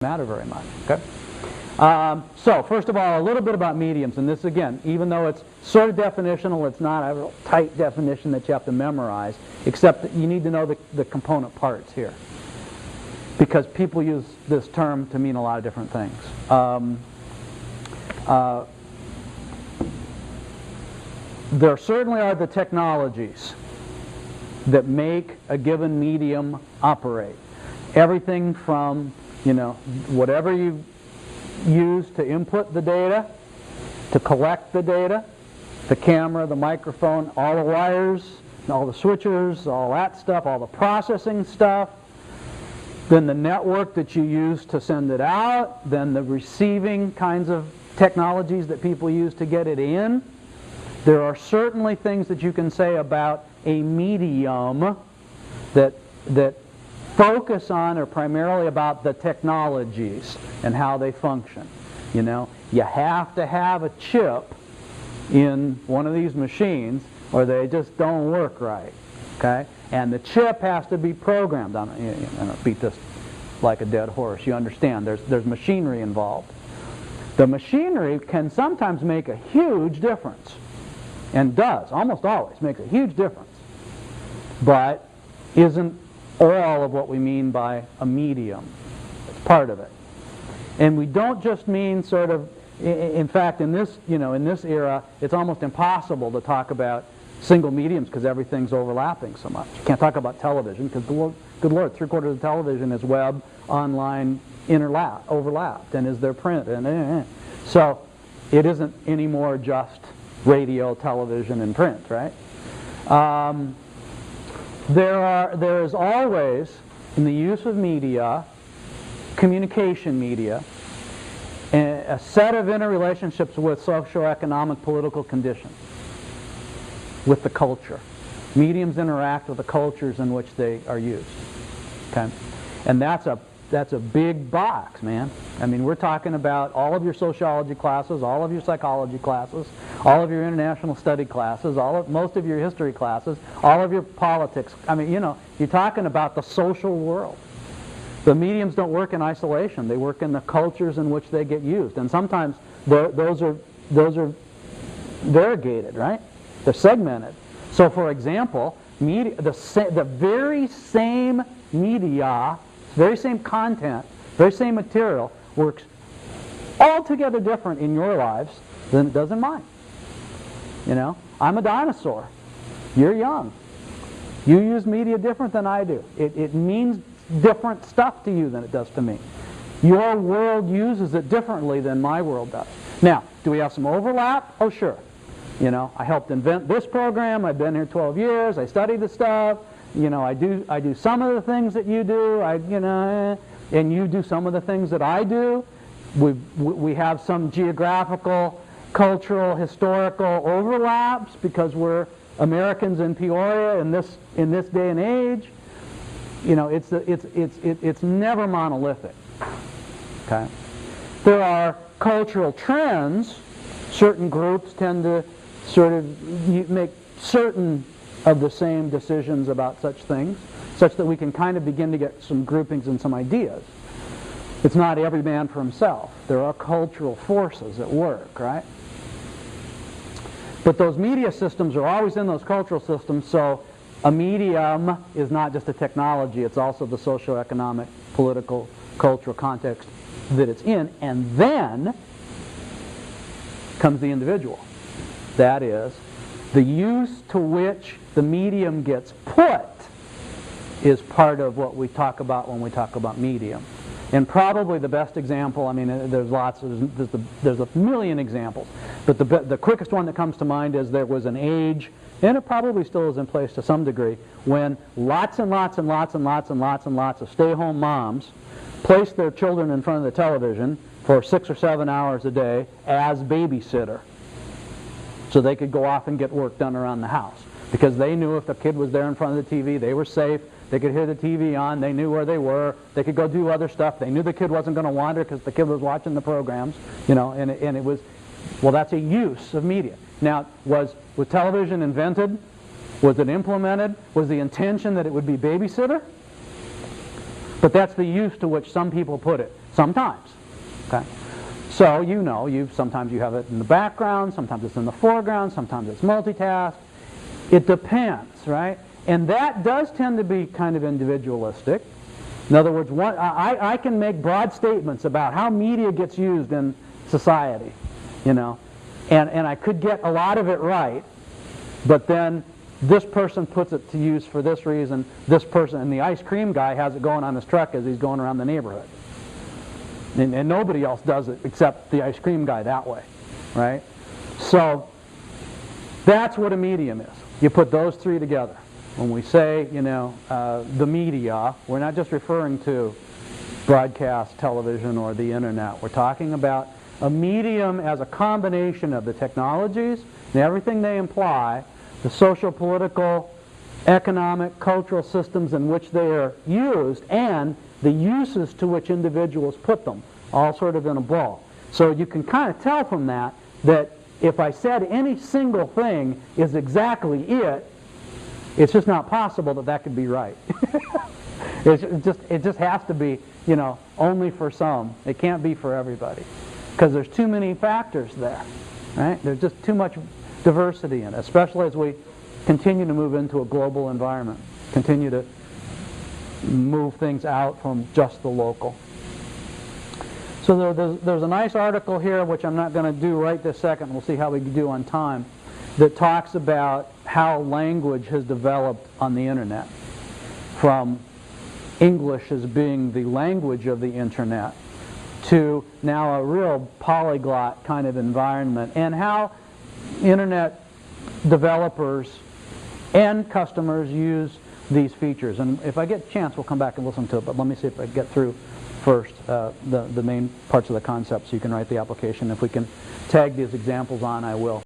matter very much. Okay. So first of all, a little bit about mediums, and this again, even though it's sort of definitional, it's not a real tight definition that you have to memorize, except that you need to know the component parts here, because people use this term to mean a lot of different things. There certainly are the technologies that make a given medium operate. Everything from, whatever you use to input the data, to collect the data, the camera, the microphone, all the wires, all the switchers, all that stuff, all the processing stuff, then the network that you use to send it out, then the receiving kinds of technologies that people use to get it in. There are certainly things that you can say about a medium that focus on or primarily about the technologies and how they function. You have to have a chip in one of these machines or they just don't work right. Okay? And the chip has to be programmed. I don't beat this like a dead horse. You understand, there's machinery involved. The machinery can sometimes make a huge difference, and does almost always make a huge difference, but isn't all of what we mean by a medium. It's part of it. And we don't just mean sort of, in fact, in this era, it's almost impossible to talk about single mediums because everything's overlapping so much. You can't talk about television because, good Lord, 3/4 of the television is web, online, overlapped, and is there print. So it isn't anymore just radio, television, and print, right? There is always, in the use of media, communication media, a set of interrelationships with socioeconomic political conditions, with the culture. Mediums interact with the cultures in which they are used. Okay? And that's a big box, man. I mean, we're talking about all of your sociology classes, all of your psychology classes, all of your international study classes, most of your history classes, all of your politics. I mean, you're talking about the social world. The mediums don't work in isolation. They work in the cultures in which they get used. And sometimes those are variegated, right? They're segmented. So, for example, the very same media, very same content, very same material works altogether different in your lives than it does in mine. I'm a dinosaur. You're young. You use media different than I do. It means different stuff to you than it does to me. Your world uses it differently than my world does. Now, do we have some overlap? Oh, sure. I helped invent this program. I've been here 12 years. I study the stuff. I do some of the things that you do. And you do some of the things that I do. We have some geographical, cultural, historical overlaps because we're Americans in Peoria in this day and age. It's never monolithic. Okay? There are cultural trends. Certain groups tend to sort of make certain of the same decisions about such things, such that we can kind of begin to get some groupings and some ideas. It's not every man for himself. There are cultural forces at work, right? But those media systems are always in those cultural systems, so a medium is not just a technology, it's also the socioeconomic, political, cultural context that it's in. And then comes the individual. That is, the use to which the medium gets put is part of what we talk about when we talk about medium. And probably the best example, I mean, there's a million examples, but the quickest one that comes to mind is there was an age, and it probably still is in place to some degree, when lots and lots and lots and lots and lots and lots of stay-home moms placed their children in front of the television for 6 or 7 hours a day as babysitter, so they could go off and get work done around the house. Because they knew if the kid was there in front of the TV, they were safe, they could hear the TV on, they knew where they were, they could go do other stuff, they knew the kid wasn't going to wander because the kid was watching the programs, and it was, well, that's a use of media. Now, was television invented? Was it implemented? Was the intention that it would be babysitter? But that's the use to which some people put it. Sometimes. Okay? So sometimes you have it in the background, sometimes it's in the foreground, sometimes it's multitask. It depends, right? And that does tend to be kind of individualistic. In other words, I can make broad statements about how media gets used in society, and I could get a lot of it right, but then this person puts it to use for this reason, this person, and the ice cream guy has it going on his truck as he's going around the neighborhood. And nobody else does it except the ice cream guy that way, right? So that's what a medium is. You put those three together. When we say, the media, we're not just referring to broadcast television or the internet. We're talking about a medium as a combination of the technologies and everything they imply, the social, political, economic, cultural systems in which they are used, and the uses to which individuals put them, all sort of in a ball. So you can kind of tell from that if I said any single thing is exactly it, it's just not possible that could be right. It just has to be, only for some. It can't be for everybody, because there's too many factors there, right? There's just too much diversity in it, especially as we continue to move into a global environment, continue to move things out from just the local. So there's a nice article here, which I'm not going to do right this second. We'll see how we do on time, that talks about how language has developed on the internet, from English as being the language of the internet to now a real polyglot kind of environment, and how internet developers and customers use these features. And if I get a chance, we'll come back and listen to it, but let me see if I get through first the main parts of the concept so you can write the application. If we can tag these examples on, I will.